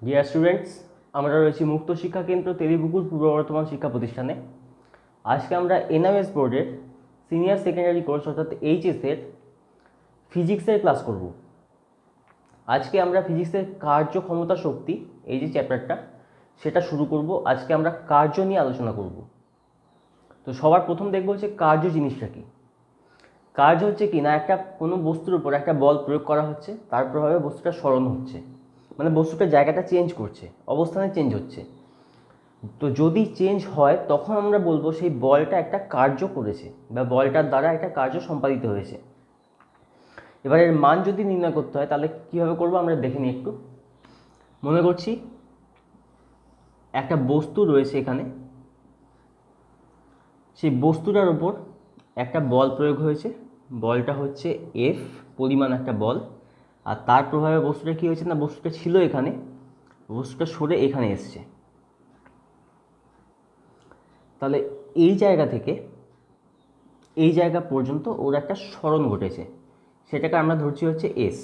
Dear students, আমরা রয়েছি মুক্ত শিক্ষা কেন্দ্র তেলিপুকুর পূর্ব বর্ধমান শিক্ষা প্রতিষ্ঠানে। আজকে আমরা এনএমএস বোর্ডের সিনিয়র সেকেন্ডারি কোর্স অর্থাৎ এইচএসের ফিজিক্সের ক্লাস করব। আজকে আমরা ফিজিক্সের কার্যক্ষমতা শক্তি এই যে চ্যাপ্টারটা সেটা শুরু করব। আজকে আমরা কার্য নিয়ে আলোচনা করব। তো সবার প্রথম দেখব হচ্ছে কার্য জিনিসটা কি। কার্য হচ্ছে কি না, একটা কোনো বস্তুর উপর একটা বল প্রয়োগ করা হচ্ছে, তার প্রভাবে বস্তুটা সরণ হচ্ছে, মানে বস্তুটার জায়গাটা চেঞ্জ করছে, অবস্থানে চেঞ্জ হচ্ছে। তো যদি চেঞ্জ হয় তখন আমরা বলবো সেই বলটা একটা কার্য করেছে বা বলটার দ্বারা একটা কার্য সম্পাদিত হয়েছে। এবার এর মান যদি নির্ণয় করতে হয় তাহলে কীভাবে করবো আমরা দেখে নিই একটু। মনে করছি একটা বস্তু রয়েছে এখানে, সেই বস্তুটার উপর একটা বল প্রয়োগ হয়েছে, বলটা হচ্ছে এফ পরিমাণ একটা বল, আর তার প্রভাবে বস্তুটা কী হয়েছে না, বস্তুটা ছিল এখানে, বস্তুটা সরে এখানে এসছে। তাহলে এই জায়গা থেকে এই জায়গা পর্যন্ত ওর একটা সরণ ঘটেছে, সেটাকে আমরা ধরছি হচ্ছে এস।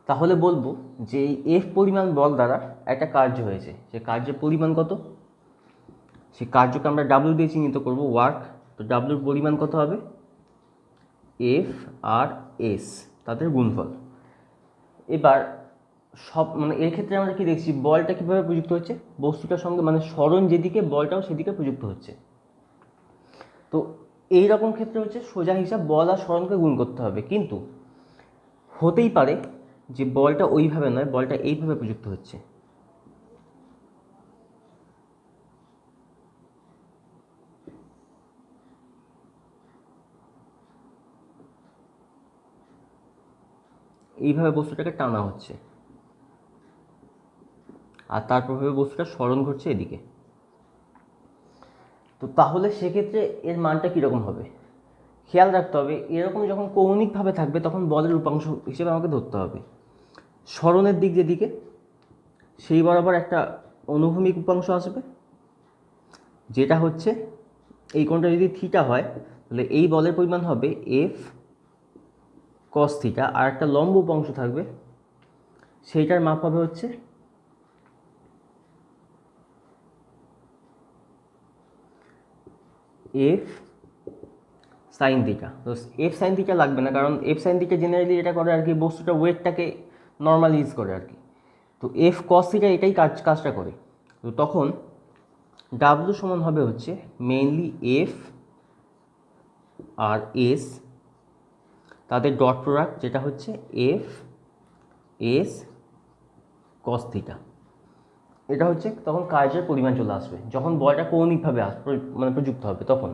তাহলে বলবো যে এই এফ পরিমাণ বল দ্বারা একটা কার্য হয়েছে, সে কার্যের পরিমাণ কত, সেই কার্যকে আমরা ডাব্লিউ দিয়ে চিহ্নিত করব, ওয়ার্ক। তো ডাব্লিউর পরিমাণ কত হবে, এফ আর এস তাদের গুণফল। এবার সব মানে এর ক্ষেত্রে আমরা কি দেখছি, বলটা কীভাবে প্রযুক্ত হচ্ছে বস্তুটার সঙ্গে, মানে সরণ যেদিকে বলটাও সেদিকে প্রযুক্ত হচ্ছে। তো এই রকম ক্ষেত্রে হচ্ছে সোজা হিসাব বল আর সরণকে গুণ করতে হবে, কিন্তু হতেই পারে যে বলটা ওইভাবে নয়, বলটা এইভাবে প্রযুক্ত হচ্ছে। এইভাবে বস্তুটাকে টানা হচ্ছে আর তার প্রভাবে বস্তুটা সরণ ঘটছে এদিকে। তো তাহলে সেক্ষেত্রে এর মানটা কীরকম হবে খেয়াল রাখতে হবে। এরকম যখন কৌণিকভাবে থাকবে তখন বলের উপাংশ হিসেবে আমাকে ধরতে হবে সরণের দিক যেদিকে সেই বরাবর একটা অনুভূমিক উপাংশ আসবে, যেটা হচ্ছে এই কোণটা যদি থিটা হয় তাহলে এই বলের পরিমাণ হবে এফ কস থিটা, আর একটা লম্ব উপাংশ থাকবে, সেইটার মাপ হবে হচ্ছে এফ সাইন থিটা। তো এফ সাইন থিটা লাগবে না, কারণ এফ সাইন থিটা জেনারেলি এটা করে আর কি, বস্তুটা ওয়েটটাকে নর্মালাইজ করে আর কি। তো এফ কস থিটা এটাই কাজটা করে। তো তখন ডাব্লু সমান হবে হচ্ছে মেইনলি এফ আর এস, তাদের ডট প্রোডাক্ট যেটা হচ্ছে এফ এস কস থিটা। এটা হচ্ছে তখন কার্যের পরিমাণ চলে আসবে যখন বলটা কৌণিকভাবে মানে প্রযুক্ত হবে তখন।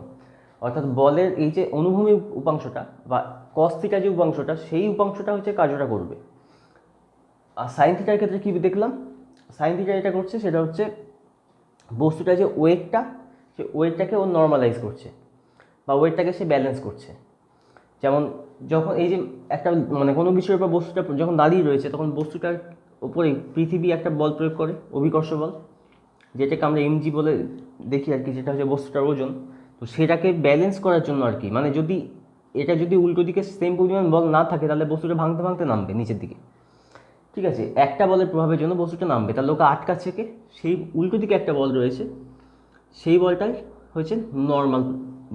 অর্থাৎ বলের এই যে অনুভূমিক উপাংশটা বা কস থিটা যে উপাংশটা, সেই উপাংশটা হচ্ছে কার্যটা করবে। আর সাইন থিটার ক্ষেত্রে কী দেখলাম, সাইন থিটা এটা করছে সেটা হচ্ছে বস্তুটা যে ওয়েটটা, সে ওয়েটটাকে ও নর্মালাইজ করছে বা ওয়েটটাকে সে ব্যালেন্স করছে। যেমন যখন এই যে একটা মানে কোনো বিষয়ের উপর বস্তুটা যখন দাঁড়িয়ে রয়েছে তখন বস্তুটার উপরে পৃথিবী একটা বল প্রয়োগ করে, অভিকর্ষ বল, যেটাকে আমরা এমজি বলে দেখি আর কি, যেটা হচ্ছে বস্তুটার ওজন। তো সেটাকে ব্যালেন্স করার জন্য আর কি, মানে যদি এটা যদি উল্টো দিকে সেম পরিমাণ বল না থাকে তাহলে বস্তুটা ভাঙতে ভাঙতে নামবে নিচের দিকে, ঠিক আছে। একটা বলের প্রভাবের জন্য বস্তুটা নামবে, তাহলে ওকে আটকাচ্ছে কে, সেই উল্টো দিকে একটা বল রয়েছে, সেই বলটাই হচ্ছে নর্মাল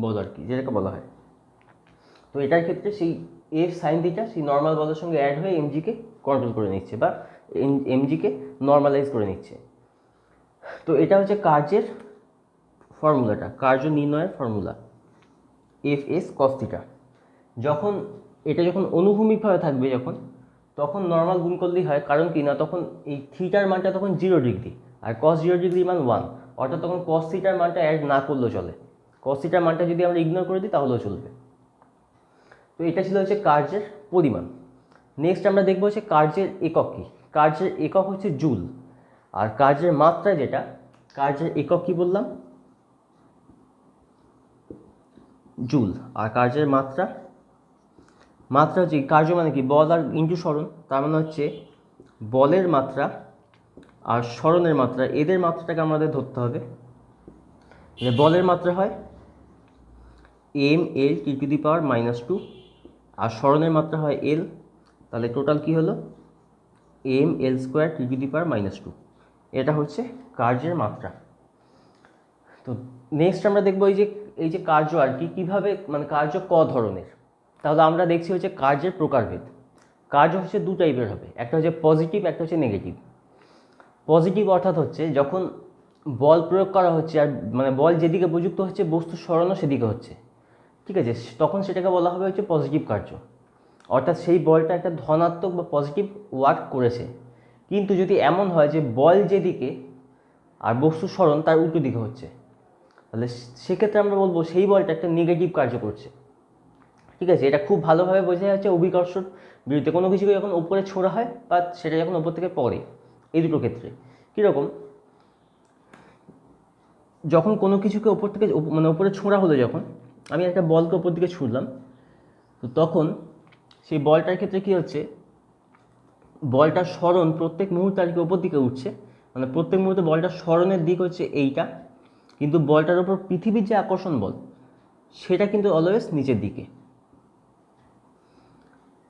বল আর কি, যেটাকে বলা হয়। তো এটার ক্ষেত্রে সেই এফ সাইন থিটা সেই নর্মাল বলের সঙ্গে অ্যাড হয়ে এমজিকে কন্ট্রোল করে নিচ্ছে বা এমজিকে নর্মালাইজ করে নিচ্ছে। তো এটা হচ্ছে কার্যের ফর্মুলাটা, কার্য নির্ণয়ের formula F S cos theta. যখন এটা যখন অনুভূমিকভাবে থাকবে যখন, তখন নর্মাল গুণ করলেই হয়, কারণ কি না তখন এই থিটার মানটা তখন 0 ডিগ্রি আর কস 0 ডিগ্রি মান 1, অর্থাৎ তখন কস থিটার মানটা অ্যাড না করলেও চলে, কস থিটার মানটা যদি আমরা ইগনোর করে দিই তাহলেও চলবে। তো এটা ছিল হচ্ছে কার্যের পরিমাণ। নেক্সট আমরা দেখবো হচ্ছে কার্যের একক কী। কার্যের একক হচ্ছে জুল, আর কার্যের মাত্রা যেটা, কার্যের একক কি বললাম, জুল। আর কার্যের মাত্রা হচ্ছে কার্য মানে কি, বল আর ইন্টু সরণ, তার মানে হচ্ছে বলের মাত্রা আর সরণের মাত্রা, এদের মাত্রাটাকে আমাদের ধরতে হবে। বলের মাত্রা হয় M L T to the পাওয়ার -2, আর সরণের মাত্রা হয় এল, তাহলে টোটাল কি হলো ml² (2) এটা হচ্ছে কার্যের মাত্রা। তো নেক্সট আমরা দেখবো এই যে কার্য আর কি কীভাবে মানে কার্য ধরনের। তাহলে আমরা দেখছি হচ্ছে কার্যের প্রকারভেদ। কার্য হচ্ছে দু টাইপের হবে, একটা হচ্ছে পজিটিভ, একটা হচ্ছে নেগেটিভ। পজিটিভ অর্থাৎ হচ্ছে যখন বল প্রয়োগ করা হচ্ছে আর মানে বল যেদিকে প্রযুক্ত হচ্ছে বস্তু সরানো সেদিকে হচ্ছে, ঠিক আছে, তখন সেটাকে বলা হবে হচ্ছে পজিটিভ কার্য। অর্থাৎ সেই বলটা একটা ধনাত্মক বা পজিটিভ ওয়ার্ক করেছে। কিন্তু যদি এমন হয় যে বল যেদিকে আর বস্তু সরণ তার উল্টো দিকে হচ্ছে, তাহলে সেক্ষেত্রে আমরা বলবো সেই বলটা একটা নেগেটিভ কার্য করছে, ঠিক আছে। এটা খুব ভালোভাবে বোঝা যাচ্ছে অভিকর্ষণ বিরুদ্ধে কোনো কিছুকে যখন ওপরে ছোড়া হয় বা সেটা যখন ওপর থেকে পড়ে, এই দুটো ক্ষেত্রে কীরকম, যখন কোনো কিছুকে ওপর থেকে মানে ওপরে ছোঁড়া হলো, যখন আমি একটা বলকে ওপর দিকে ছুঁড়লাম, তো তখন সেই বলটার ক্ষেত্রে কী হচ্ছে, বলটার সরণ প্রত্যেক মুহূর্তে আর কি ওপর দিকে উঠছে, মানে প্রত্যেক মুহূর্তে বলটার সরণের দিক হচ্ছে এইটা, কিন্তু বলটার ওপর পৃথিবীর যে আকর্ষণ বল সেটা কিন্তু অলওয়েজ নিচের দিকে,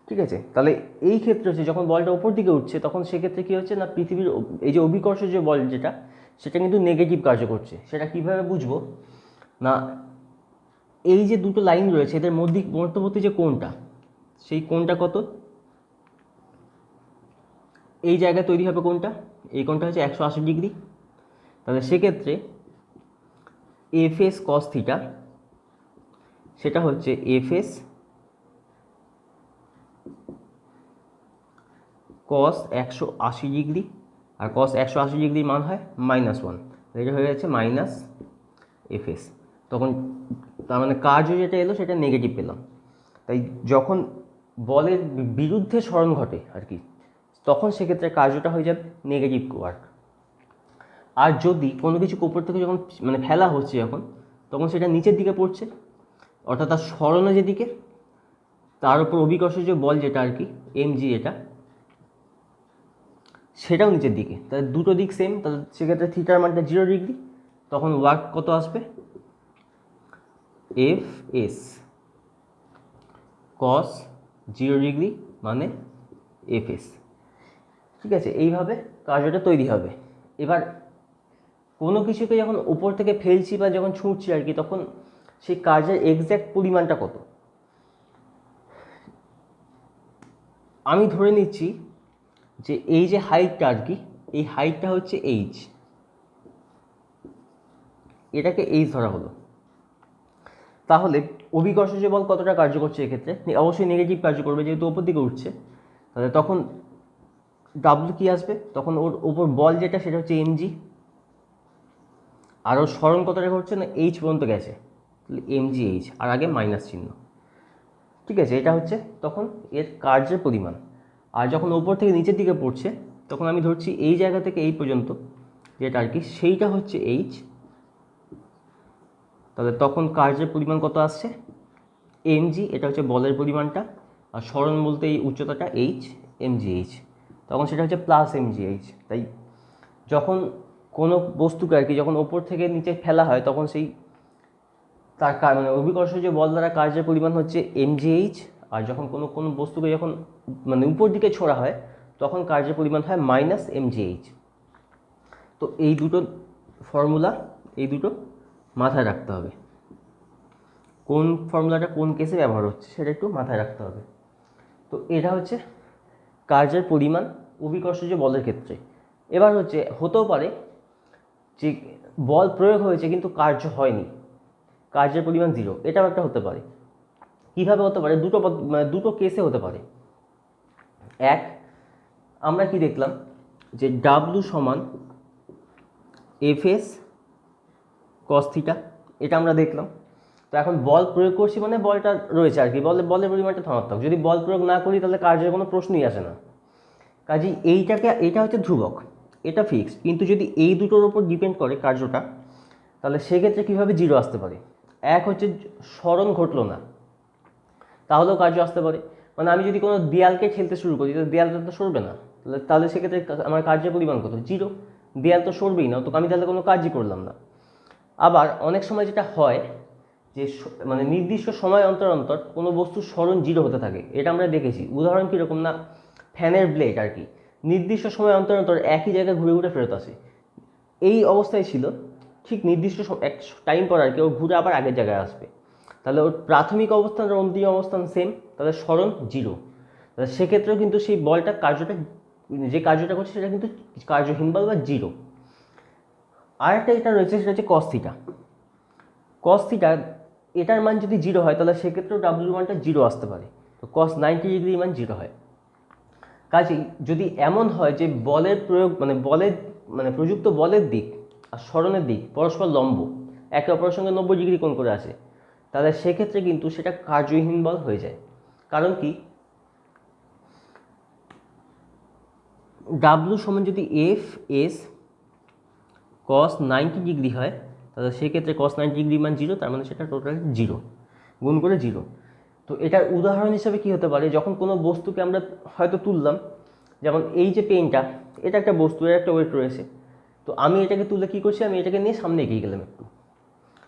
ঠিক আছে। তাহলে এই ক্ষেত্রে হচ্ছে যখন বলটা ওপর দিকে উঠছে তখন সেক্ষেত্রে কী হচ্ছে না, পৃথিবীর এই যে অভিকর্ষ যে বল যেটা সেটা কিন্তু নেগেটিভ কার্য করছে। সেটা কীভাবে বুঝবো না, এই যে দুটো লাইন রয়েছে এদের মধ্যবর্তী যে কোণটা, সেই কোণটা কত, এই জায়গায় তৈরি হবে কোণটা, এই কোণটা হচ্ছে 180°। তাহলে সেক্ষেত্রে এফএস কস থিটা সেটা হচ্ছে এফএস কস 180°, আর কস 180° মান হয় -1, এটা হয়ে যাচ্ছে মাইনাস এফএস। তখন তার মানে কার্য যেটা এলো সেটা নেগেটিভ পেলাম। তাই যখন বলের বিরুদ্ধে সরণ ঘটে আর কি, তখন সেক্ষেত্রে কার্যটা হয়ে যাবে নেগেটিভ ওয়ার্ক। আর যদি কোনো কিছু উপর থেকে যখন মানে ফেলা হচ্ছে যখন, তখন সেটা নিচের দিকে পড়ছে, অর্থাৎ তার সরণে যেদিকে তার উপর অভিকর্ষ যে বল যেটা আর কি mg, এটা সেটাও নিচের দিকে, তাহলে দুটো দিক সেম, তাহলে সেক্ষেত্রে থিটার মানটা 0°। তখন ওয়ার্ক কত আসবে, এফ এস কস 0° মানে এফ এস, ঠিক আছে। এইভাবে কার্যটা তৈরি হবে। এবার কোনো কিছুকে যখন উপর থেকে ফেলছি বা যখন ছুঁড়ছি আর কি, তখন সেই কার্যের এক্স্যাক্ট পরিমাণটা কত, আমি ধরে নিচ্ছি যে এই যে হাইটটা আর কি, এই হাইটটা হচ্ছে এইচ, এটাকে এইচ ধরা হলো। তাহলে অভিকর্ষ যে বল কতটা কার্য করছে এক্ষেত্রে, অবশ্যই নেগেটিভ কার্য করবে যেহেতু ওপর দিকে উঠছে। তাহলে তখন ডাব্লু কী আসবে, তখন ওর ওপর বল যেটা সেটা হচ্ছে mg, আর ওর সরণ কতটা ঘটছে না এইচ পর্যন্ত গেছে, তাহলে mgh, আর আগে মাইনাস চিহ্ন, ঠিক আছে। এটা হচ্ছে তখন এর কার্যের পরিমাণ। আর যখন ওপর থেকে নিচের দিকে পড়ছে তখন আমি ধরছি এই জায়গা থেকে এই পর্যন্ত যেটা আর কি, সেইটা হচ্ছে এইচ। তাহলে তখন কার্যের পরিমাণ কত আসছে, mg, এটা হচ্ছে বলের পরিমাণটা, আর সরণ বলতে এই উচ্চতাটা h, mgh, তখন সেটা হচ্ছে প্লাস mgh। তাই যখন কোনো বস্তুকে আর কি যখন ওপর থেকে নিচে ফেলা হয় তখন সেই তার মানে অভিকর্ষ যে বল দ্বারা কার্যের পরিমাণ হচ্ছে mgh, আর যখন কোনো বস্তুকে যখন মানে উপর দিকে ছোড়া হয় তখন কার্যের পরিমাণ হয় -mgh। তো এই দুটো ফর্মুলা, এই দুটো মাথায় রাখতে হবে, কোন ফর্মুলাটা কোন কেসে ব্যবহার হচ্ছে সেটা একটু মাথায় রাখতে হবে। তো এটা হচ্ছে কার্যের পরিমাণ অভিকর্ষ যে বলের ক্ষেত্রে। এবার হচ্ছে হতেও পারে যে বল প্রয়োগ হয়েছে কিন্তু কার্য হয়নি, কার্যের পরিমাণ 0, এটাও একটা হতে পারে। কীভাবে হতে পারে, দুটো কেসে হতে পারে। এক, আমরা কি দেখলাম যে ডাব্লু সমান এফএস কস থিটা, এটা আমরা দেখলাম। তো এখন বল প্রয়োগ করছি মানে বলটা রয়েছে আর কি, বলের পরিমাণটা ধনাত্মক। যদি বল প্রয়োগ না করি তাহলে কার্যের কোনো প্রশ্নই আসে না। কাজেই এটা হচ্ছে ধ্রুবক, এটা ফিক্সড। কিন্তু যদি এই দুটোর উপর ডিপেন্ড করে কার্যটা, তাহলে সেক্ষেত্রে কীভাবে 0 আসতে পারে, এক হচ্ছে সরণ ঘটলো না, তাহলেও কার্য আসতে পারে। মানে আমি যদি কোনো দেয়ালকে ঠেলতে শুরু করি তাহলে দেয়ালটা তো সরবে না, তাহলে সেক্ষেত্রে আমার কার্যের পরিমাণ কত, 0, দেয়াল তো সরবেই না, তো আমি তাহলে কোনো কাজই করলাম না। আবার অনেক সময় যেটা হয় যে মানে নির্দিষ্ট সময় অন্তর অন্তর কোনো বস্তুর সরণ 0 হতে থাকে, এটা আমরা দেখেছি। উদাহরণ কীরকম না, ফ্যানের ব্লেড আর কি, নির্দিষ্ট সময় অন্তর অন্তর একই জায়গায় ঘুরে ঘুরে ফেরত আসে। এই অবস্থায় ছিল, ঠিক নির্দিষ্ট এক টাইম পর আর কি ও ঘুরে আবার আগের জায়গায় আসবে। তাহলে ওর প্রাথমিক অবস্থান আর অন্তিম অবস্থান সেম, তাহলে সরণ 0। তাহলে সেক্ষেত্রেও কিন্তু সেই বলটা যে কার্যটা করছে সেটা কিন্তু কার্যহীন বল বা 0। আরেকটা এটা রয়েছে, সেটা হচ্ছে কস থিটা। কস থিটা এটার মান যদি 0 হয় তাহলে সেক্ষেত্রেও ডাব্লিউর মানটা 0 আসতে পারে। তো কস 90 ডিগ্রির মান 0 হয়। কাজেই যদি এমন হয় যে বলের প্রয়োগ প্রযুক্ত বলের দিক আর সরণের দিক পরস্পর লম্ব, একে অপরের সঙ্গে 90 ডিগ্রি কোণ করে আছে, তাহলে সেক্ষেত্রে কিন্তু সেটা কার্যহীন বল হয়ে যায়। কারণ কি, ডাব্লু সমান যদি এফ এস কস 90 ডিগ্রি হয়, তাহলে সেক্ষেত্রে কস 90 ডিগ্রি মান 0, তার মানে সেটা টোটাল 0 গুণ করে 0। তো এটার উদাহরণ হিসাবে কি হতে পারে, যখন কোনো বস্তুকে আমরা হয়তো তুললাম, যেমন এই যে পেনটা, এটা একটা বস্তু, এর একটা ওয়েট রয়েছে। তো আমি এটাকে তুলে কী করছি, আমি এটাকে নিয়ে সামনে এগিয়ে গেলাম একটু,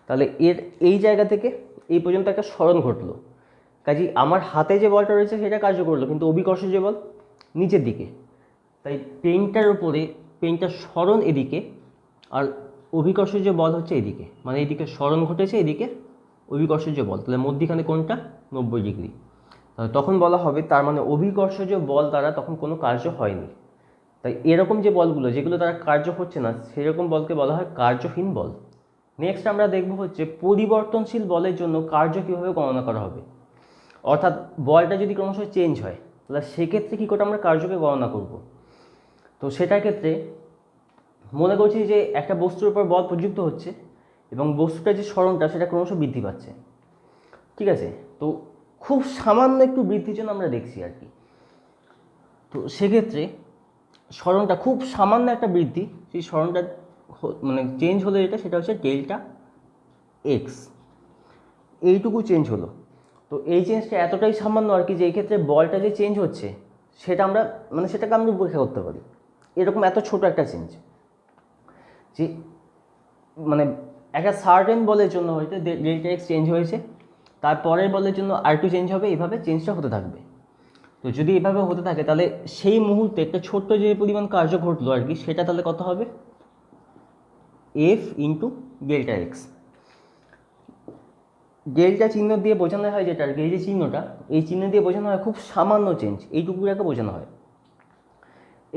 তাহলে এর এই জায়গা থেকে এই পর্যন্ত একটা সরণ ঘটলো। কাজেই আমার হাতে যে বলটা রয়েছে সেটা কার্য করলো, কিন্তু অভিকর্ষ যে বল নিচের দিকে। তাই পেনটার উপরে পেনটার সরণ এদিকে, আর অভিকর্ষ যে বল হচ্ছে এদিকে, মানে এদিকে সরণ ঘটেছে, এদিকে অভিকর্ষ যে বল, তাহলে মধ্যিখানে কোনটা 90 ডিগ্রি। তখন বলা হবে তার মানে অভিকর্ষজ বল দ্বারা তখন কোনো কার্য হয়নি। তাই এরকম যে বলগুলো যেগুলো দ্বারা কার্য হচ্ছে না, সেরকম বলকে বলা হয় কার্যহীন বল। নেক্সট আমরা দেখব হচ্ছে পরিবর্তনশীল বলের জন্য কার্য কীভাবে গণনা করা হবে। অর্থাৎ বলটা যদি ক্রমশ চেঞ্জ হয়, তাহলে সেক্ষেত্রে কী করে আমরা কার্যকে গণনা করব। তো সেটার ক্ষেত্রে মনে করছি যে একটা বস্তুর উপর বল প্রযুক্ত হচ্ছে এবং বস্তুটার যে সরণটা সেটা ক্রমশ বৃদ্ধি পাচ্ছে, ঠিক আছে। তো খুব সামান্য একটু বৃদ্ধির জন্য আমরা দেখছি আর কি। তো সেক্ষেত্রে সরণটা খুব সামান্য একটা বৃদ্ধি, সেই সরণটা চেঞ্জ হলো, সেটা হচ্ছে ডেল্টা এক্স, এইটুকু চেঞ্জ হলো। তো এই চেঞ্জটা এতটাই সামান্য আর কি, যে এই ক্ষেত্রে বলটা যে চেঞ্জ হচ্ছে সেটা আমরা সেটাকে আমরা উপেক্ষা করতে পারি। এরকম এত ছোট একটা চেঞ্জ, যে একটা সার্টেন বলের জন্য হয়তো ডেল্টা এক্স চেঞ্জ হয়েছে, তারপরের বলের জন্য আর2 চেঞ্জ হবে, এইভাবে চেঞ্জটা হতে থাকবে। তো যদি এভাবে হতে থাকে তাহলে সেই মুহূর্তে একটা ছোট্ট যে পরিমাণ কার্য ঘটলো আর কি, সেটা তাহলে কত হবে, F into delta x. Delta চিহ্ন দিয়ে বোঝানো হয় যেটা আর কি, এই যে চিহ্নটা, এই চিহ্ন দিয়ে বোঝানো হয় খুব সামান্য চেঞ্জ, এইটুকুটাকে বোঝানো হয়।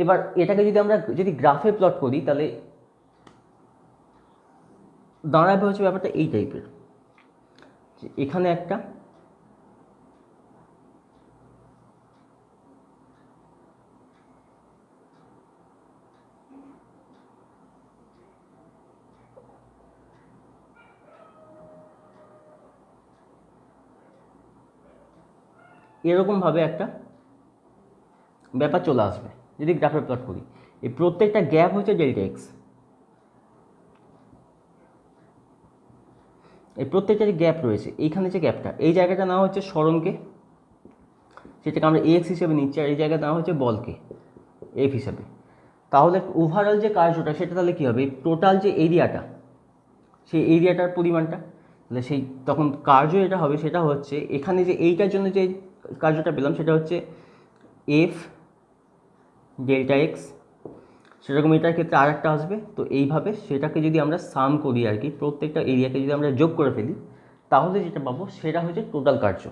এবার এটাকে যদি আমরা গ্রাফে প্লট করি, তাহলে দাঁড়াবে হচ্ছে ব্যাপারটা এই টাইপের, এখানে একটা এরকমভাবে একটা ব্যাপার চলে আসবে যদি গ্রাফে প্লট করি। এই প্রত্যেকটা গ্যাপ হচ্ছে ডেল্টা এক্স, এই প্রত্যেকটা যে গ্যাপ রয়েছে এইখানে যে গ্যাপটা, এই জায়গাটা নেওয়া হচ্ছে সরণকে, সেটাকে আমরা এক্স হিসেবে নিচ্ছি, আর এই জায়গায় নেওয়া হচ্ছে বলকে এফ হিসাবে। তাহলে ওভারঅল যে কার্যটা সেটা তাহলে কী হবে, টোটাল যে এরিয়াটা, সেই এরিয়াটার পরিমাণটা, তাহলে সেই তখন কার্য যেটা হবে সেটা হচ্ছে, এখানে যে এইটার জন্য যে কার্যটা পেলাম সেটা হচ্ছে এফ ডেল্টা এক্স, সেরকম এটার ক্ষেত্রে আর একটা আসবে। তো এইভাবে সেটাকে যদি আমরা সাম করি আর কি, প্রত্যেকটা এরিয়াকে যদি আমরা যোগ করে ফেলি, তাহলে যেটা পাবো সেটা হচ্ছে টোটাল কার্য,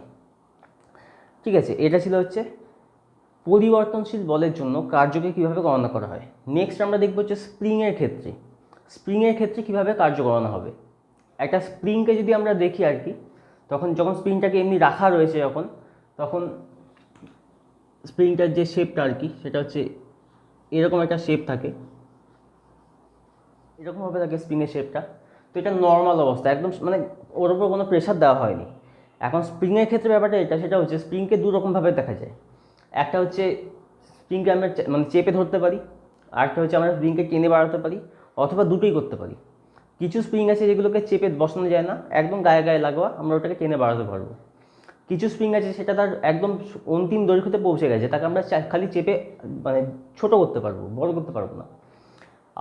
ঠিক আছে। এটা ছিল হচ্ছে পরিবর্তনশীল বলের জন্য কার্যকে কীভাবে গণনা করা হয়। নেক্সট আমরা দেখব হচ্ছে স্প্রিংয়ের ক্ষেত্রে কীভাবে কার্য গণনা হবে। একটা স্প্রিংকে যদি আমরা দেখি আর কি, যখন স্প্রিংটাকে এমনি রাখা রয়েছে, তখন স্প্রিংটার যে শেপটা আর কি, সেটা হচ্ছে এরকম একটা শেপ থাকে, এরকমভাবে থাকে স্প্রিংয়ের শেপটা। তো এটা নর্মাল অবস্থা, একদম ওর উপর কোনো প্রেশার দেওয়া হয়নি। এখন স্প্রিংয়ের ক্ষেত্রে ব্যাপারটা সেটা হচ্ছে স্প্রিংকে দুরকমভাবে দেখা যায়। একটা হচ্ছে স্প্রিংকে আমরা চেপে ধরতে পারি, আর একটা হচ্ছে আমরা স্প্রিংকে টেনে বাড়াতে পারি, অথবা দুটোই করতে পারি। কিছু স্প্রিং আছে যেগুলোকে চেপে বসানো যায় না, একদম গায়ে গায়ে লাগোয়া, আমরা ওটাকে টেনে বাড়াতে পারবো। কিছু স্প্রিং আছে সেটা তার একদম অন্তিম দৈর্ঘ্যতে পৌঁছে গেছে, তাকে আমরা খালি চেপে ছোটো করতে পারবো, বড় করতে পারবো না।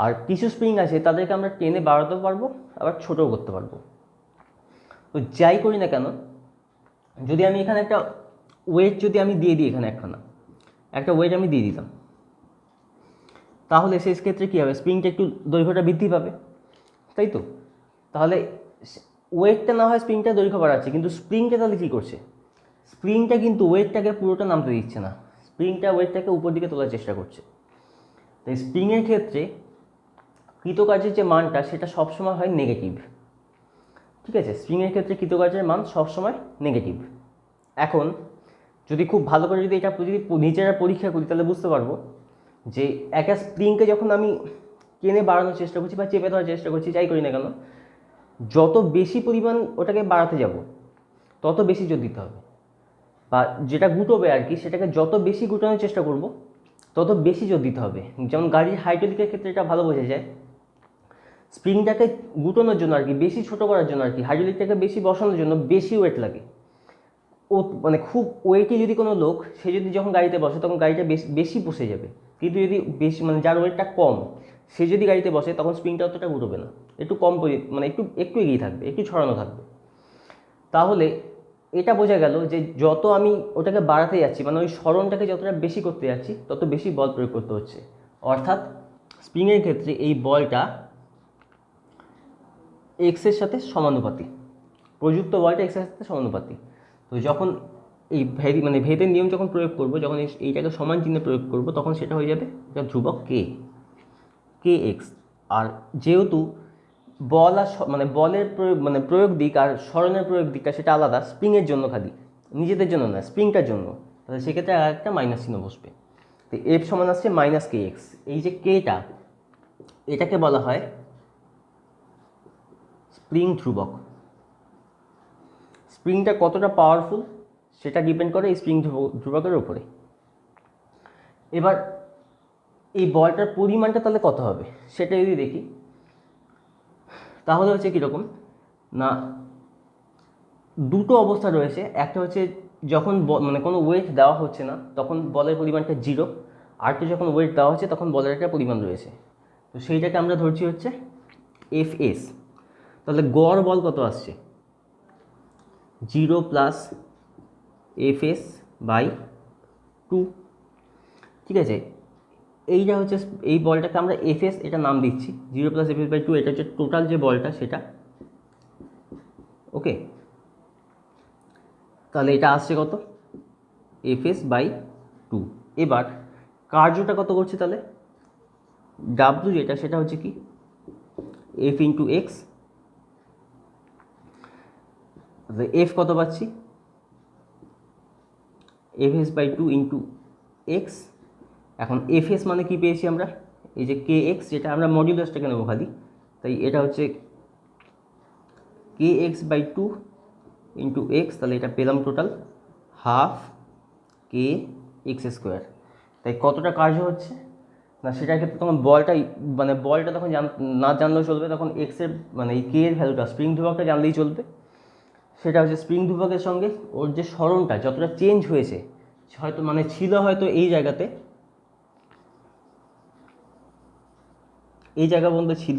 আর কিছু স্প্রিং আছে তাদেরকে আমরা টেনে বাড়াতেও পারবো, আবার ছোটও করতে পারবো। তো যাই করি না কেন, যদি আমি এখানে একটা ওয়েট দিয়ে দিই, এখানে একটা ওয়েট আমি দিয়ে দিতাম, তাহলে সেই ক্ষেত্রে কী হবে, স্প্রিংটা একটু দৈর্ঘ্যটা বৃদ্ধি পাবে, তাই তো? তাহলে ওয়েটটা না হয় স্প্রিংটা দৈর্ঘ্য বাড়াচ্ছে, কিন্তু স্প্রিংটা তাহলে কী করছে, স্প্রিংটা কিন্তু ওয়েটটাকে পুরোটা নামতে দিচ্ছে না, স্প্রিংটা ওয়েটটাকে উপর দিকে তোলার চেষ্টা করছে। তাই স্প্রিংয়ের ক্ষেত্রে কৃতকার্যের যে মানটা সেটা সবসময় হয় নেগেটিভ, ঠিক আছে? স্প্রিংয়ের ক্ষেত্রে কৃতকার্যের মান সবসময় নেগেটিভ। এখন যদি খুব ভালো করে যদি এটা যদি নিজেরা পরীক্ষা করি তাহলে বুঝতে পারবো যে একটা স্প্রিংকে যখন আমি টেনে বাড়ানোর চেষ্টা করছি বা চেপে ধরার চেষ্টা করছি, যাই করি না কেন, যত বেশি পরিমাণ ওটাকে বাড়াতে যাব তত বেশি জোর দিতে হবে, বা যেটা গুটোবে আর কি, সেটাকে যত বেশি গুটানোর চেষ্টা করব তত বেশি জোর দিতে হবে। যেমন গাড়ির হাইড্রোলিকের ক্ষেত্রে এটা ভালো বোঝা যায়, স্প্রিংটাকে গুটানোর জন্য আর কি, বেশি ছোটো করার জন্য আর কি, হাইড্রোলিকটাকে বেশি বসানোর জন্য বেশি ওয়েট লাগে। ও মানে খুব ওয়েটে যদি কোনো লোক, সে যদি যখন গাড়িতে বসে তখন গাড়িটা বেশি বসে যাবে, কিন্তু যদি বেশি মানে যার ওয়েটটা কম সে যদি গাড়িতে বসে তখন স্প্রিংটা অতটা ঘুরবে না, একটু কম মানে একটু একটু এগিয়ে থাকবে, একটু ছড়ানো থাকবে। তাহলে এটা বোঝা গেল যে যত আমি ওটাকে বাড়াতে যাচ্ছি, মানে ওই সরণটাকে যতটা বেশি করতে যাচ্ছি তত বেশি বল প্রয়োগ করতে হচ্ছে। অর্থাৎ স্প্রিংয়ের ক্ষেত্রে এই বলটা এক্সের সাথে সমানুপাতিক, প্রযুক্ত বলটা এক্সের সাথে সমানুপাতিক। তো যখন এই মানে ভেদের নিয়ম যখন প্রয়োগ করব, যখন এইটাকে সমান চিহ্নে প্রয়োগ করব, তখন সেটা হয়ে যাবে একটা ধ্রুবক কে এক্স। আর যেহেতু বল আর মানে বলের প্রয়োগ মানে প্রয়োগ দিক আর সরণের প্রয়োগ দিকটা সেটা আলাদা, স্প্রিংয়ের জন্য খালি, নিজেদের জন্য না, স্প্রিংটার জন্য, তাহলে সেক্ষেত্রে আর একটা মাইনাস চিহ্ন বসবে। তো এফ সমান আসছে মাইনাস কে এক্স। এই যে কেটা, এটাকে বলা হয় স্প্রিং ধ্রুবক। স্প্রিংটা কতটা পাওয়ারফুল সেটা ডিপেন্ড করে এই স্প্রিং ধ্রুবকের উপরে। এবার এই বলটার পরিমাণটা তাহলে কত হবে সেটা যদি দেখি, তাহলে হচ্ছে কীরকম না, দুটো অবস্থা রয়েছে। একটা হচ্ছে যখন মানে কোনো ওয়েট দেওয়া হচ্ছে না তখন বলের পরিমাণটা 0, আরেকটা যখন ওয়েট দেওয়া হচ্ছে তখন বলের একটা পরিমাণ রয়েছে। তো সেইটাকে আমরা ধরছি হচ্ছে এফএস। তাহলে গড় বল কত আসছে, 0 প্লাস এফএস বাই 2, ঠিক আছে? এইটা হচ্ছে এই বলটাকে আমরা এফএস এটা নাম দিচ্ছি, 0 প্লাস এফএস বাই 2, এটা হচ্ছে টোটাল যে বলটা সেটা, ওকে? তাহলে এটা আসছে কত, এফএস বাই 2। এবার কার্যটা কত করছে, তাহলে ডাব্লিউ যেটা সেটা হচ্ছে কি এফ ইন্টু এক্স। এফ কত পাচ্ছি, এফএস বাই 2 ইন্টু এক্স। এখন এফএস মানে কি পেয়েছি আমরা, এই যে কে এক্স, যেটা আমরা মডিউলাসটাকে নেবো খালি, তাই এটা হচ্ছে কে এক্স বাই 2 ইন্টু এক্স। তাহলে এটা পেলাম টোটাল হাফ কে এক্স স্কোয়ার। তাই কতটা কার্য হচ্ছে না, সেটার ক্ষেত্রে তখন বলটাই মানে বলটা তখন না জানলেও চলবে, তখন এক্সের মানে এই কে এর ভ্যালুটা স্প্রিং ধ্রুবকটা জানলেই চলবে। সেটা হচ্ছে স্প্রিং ধ্রুবকের সঙ্গে ওর যে সরণটা যতটা চেঞ্জ হয়েছে, হয়তো মানে ছিল হয়তো এই জায়গাতে, এই জায়গা পর্যন্ত ছিল,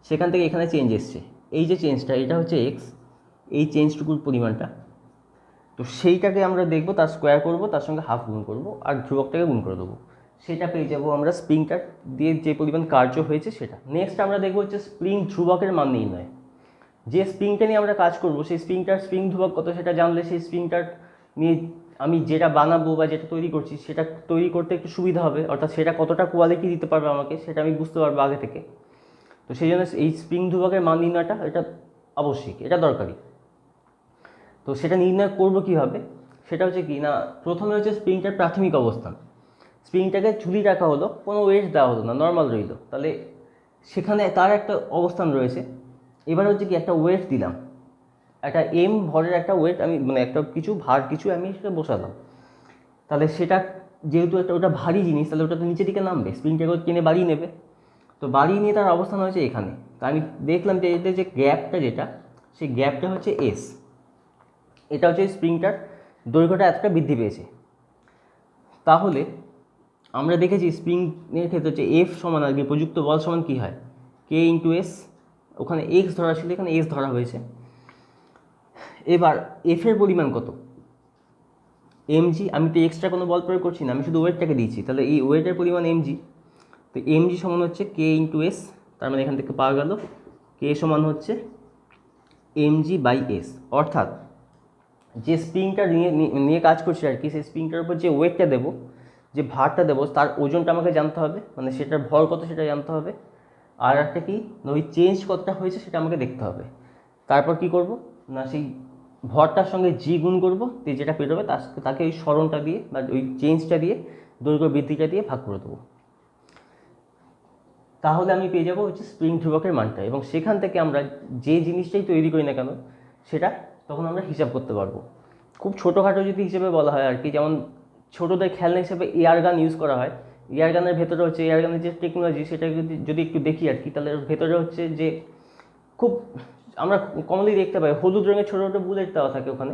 সেখান থেকে এখানে চেঞ্জ এসছে, এই যে চেঞ্জটা এটা হচ্ছে এক্স, এই চেঞ্জটুকুর পরিমাণটা। তো সেইটাকে আমরা দেখব, তার স্কোয়ার করব, তার সঙ্গে হাফ গুণ করব, আর ধ্রুবকটাকে গুণ করে দেবো, সেটা পেয়ে যাবো আমরা স্প্রিংটার দিয়ে যে পরিমাণ কার্য হয়েছে সেটা। নেক্সট আমরা দেখবো হচ্ছে স্প্রিং ধ্রুবকের মান নির্ণয়। যে স্প্রিংটা নিয়ে আমরা কাজ করব সেই স্প্রিংটার স্প্রিং ধ্রুবক কত সেটা জানলে সেই স্প্রিংটার নিয়ে আমি যেটা বানাবো বা যেটা তৈরি করছি সেটা তৈরি করতে একটু সুবিধা হবে, অর্থাৎ সেটা কতটা কোয়ালিটি দিতে পারবে আমাকে সেটা আমি বুঝতে পারবো আগে থেকে। তো সেই জন্য এই স্প্রিং ধ্রুবকের মান নির্ণয়টা এটা আবশ্যিক, এটা দরকারি। তো সেটা নির্ণয় করবো কীভাবে, সেটা হচ্ছে কি না, প্রথমে হচ্ছে স্প্রিংটার প্রাথমিক অবস্থান। স্প্রিংটাকে ঝুলি রাখা হলো, কোনো ওয়েট দেওয়া হলো না, নর্মাল রইল, তাহলে সেখানে তার একটা অবস্থান রয়েছে। এবার হচ্ছে কি একটা ওয়েট দিলাম, একটা এম ভরের একটা ওয়েট আমি মানে একটা কিছু ভার কিছু আমি সেটা বসালাম, তাহলে সেটা যেহেতু একটা ওটা ভারী জিনিস তাহলে ওটা তো নিচের দিকে নামবে, স্প্রিংটাকে টেনে বাড়িয়ে নেবে। তো বাড়িয়ে নিয়ে তার অবস্থান হয়েছে এখানে। তো আমি দেখলাম যে এতে যে গ্যাপটা যেটা, সেই গ্যাপটা হচ্ছে এস। এটা হচ্ছে স্প্রিংটার দৈর্ঘ্যটা এতটা বৃদ্ধি পেয়েছে। তাহলে আমরা দেখেছি স্প্রিংয়ের ক্ষেত্রে হচ্ছে এফ সমান আর কি প্রযুক্ত বল সমান কী হয়, কে ইন্টু এস, ওখানে এক্স ধরা ছিল এখানে এস ধরা হয়েছে। এবার এফের পরিমাণ কত, এমজি, আমি তো এক্সট্রা কোনো বল প্রয়োগ করছি না, আমি শুধু ওয়েটটাকে দিয়েছি, তাহলে এই ওয়েটের পরিমাণ এমজি। তো এমজি সমান হচ্ছে কে ইন্টু এস, তার মানে এখান থেকে পাওয়া গেল কে সমান হচ্ছে এমজি বাই এস। অর্থাৎ যে স্প্রিংটা নিয়ে নিয়ে কাজ করছে আর কি, সেই স্প্রিংটার উপর যে ওয়েটটা দেবো, যে ভারটা দেবো, তার ওজনটা আমাকে জানতে হবে, মানে সেটার ভর কত সেটা জানতে হবে। আর একটা কি না, ওই চেঞ্জ কতটা হয়েছে সেটা আমাকে দেখতে হবে। তারপর কি করব না, সেই ভরটার সঙ্গে জি গুণ করবো, দিয়ে যেটা পেরোবে তাকে ওই সরণটা দিয়ে বা ওই চেঞ্জটা দিয়ে, দৈর্ঘ্য বৃদ্ধিটা দিয়ে ভাগ করে দেবো। তাহলে আমি পেয়ে যাবো হচ্ছে স্প্রিং ধ্রুবকের মানটা, এবং সেখান থেকে আমরা যে জিনিসটাই তৈরি করি না কেন সেটা তখন আমরা হিসাব করতে পারবো। খুব ছোটোখাটো যদি হিসেবে বলা হয় আর কি, যেমন ছোটোদের খেলনা হিসেবে এয়ার গান ইউজ করা হয়। এয়ার গানের ভেতরে হচ্ছে, এয়ার গানের যে টেকনোলজি সেটা যদি একটু দেখি আর কি, তাহলে ভেতরে হচ্ছে যে খুব আমরা কমনলি দেখতে পাই হলুদ রঙের ছোটো ছোটো বুলেট দেওয়া থাকে ওখানে।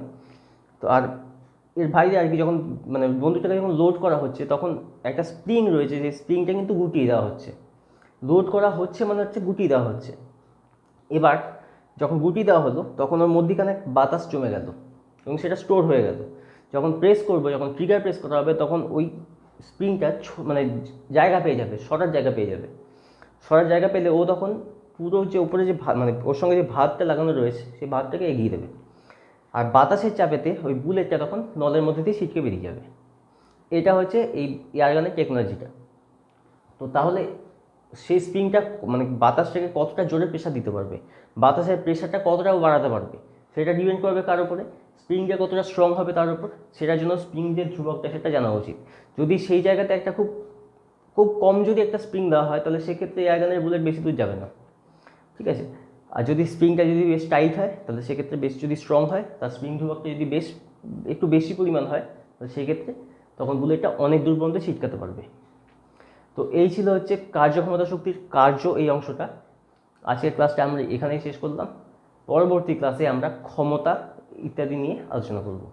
তো আর এর বাইরে আর কি, যখন মানে বন্দুকটাকে যখন লোড করা হচ্ছে তখন একটা স্প্রিং রয়েছে, যে স্প্রিংটা কিন্তু গুটিয়ে দেওয়া হচ্ছে। লোড করা হচ্ছে মানে হচ্ছে গুটিয়ে দেওয়া হচ্ছে। এবার যখন গুটি দেওয়া হলো তখন ওর মধ্যিখানে বাতাস জমে গেল এবং সেটা স্টোর হয়ে গেল। যখন প্রেস করবো, যখন ট্রিগার প্রেস করা হবে, তখন ওই স্প্রিংটা মানে জায়গা পেয়ে যাবে, সরার জায়গা পেয়ে যাবে। সরার জায়গা পেলে ও তখন পুরো যে উপরে যে মানে ওর সঙ্গে যে ভাতটা লাগানো রয়েছে সেই ভাতটাকে এগিয়ে দেবে। আর বাতাসের চাপেতে ওই বুলেটটা তখন নলের মধ্যে দিয়ে ছিটকে বেরিয়ে যাবে। এটা হচ্ছে এই এয়ারগানের টেকনোলজিটা। তো তাহলে সেই স্প্রিংটা মানে বাতাসটাকে কতটা জোরে প্রেশার দিতে পারবে, বাতাসের প্রেশারটা কতটা বাড়াতে পারবে, সেটা ডিপেন্ড করবে কার উপরে, স্প্রিংটা কতটা স্ট্রং হবে তার উপর। সেটার জন্য স্প্রিং যে ধ্রুবকটা সেটা জানা উচিত। যদি সেই জায়গাতে একটা খুব খুব কম যদি একটা স্প্রিং দেওয়া হয়, তাহলে সেক্ষেত্রে এয়ারগানের বুলেট বেশি দূর যাবে না, ঠিক আছে। আর যদি স্প্রিংটা যদি বেশ টাইট হয়, তাহলে সেক্ষেত্রে বেশ যদি স্ট্রং হয়, তার স্প্রিং ধ্রুবকটা যদি বেশ একটু বেশি পরিমাণ হয়, তাহলে সেক্ষেত্রে তখন বুলেটটা অনেক দূর পর্যন্ত ছিটকাতে পারবে। তো এই ছিল হচ্ছে কার্যক্ষমতা শক্তির কার্য এই অংশটা। আজকের ক্লাসটা আমরা এখানেই শেষ করলাম। পরবর্তী ক্লাসে আমরা ক্ষমতা ইত্যাদি নিয়ে আলোচনা করব।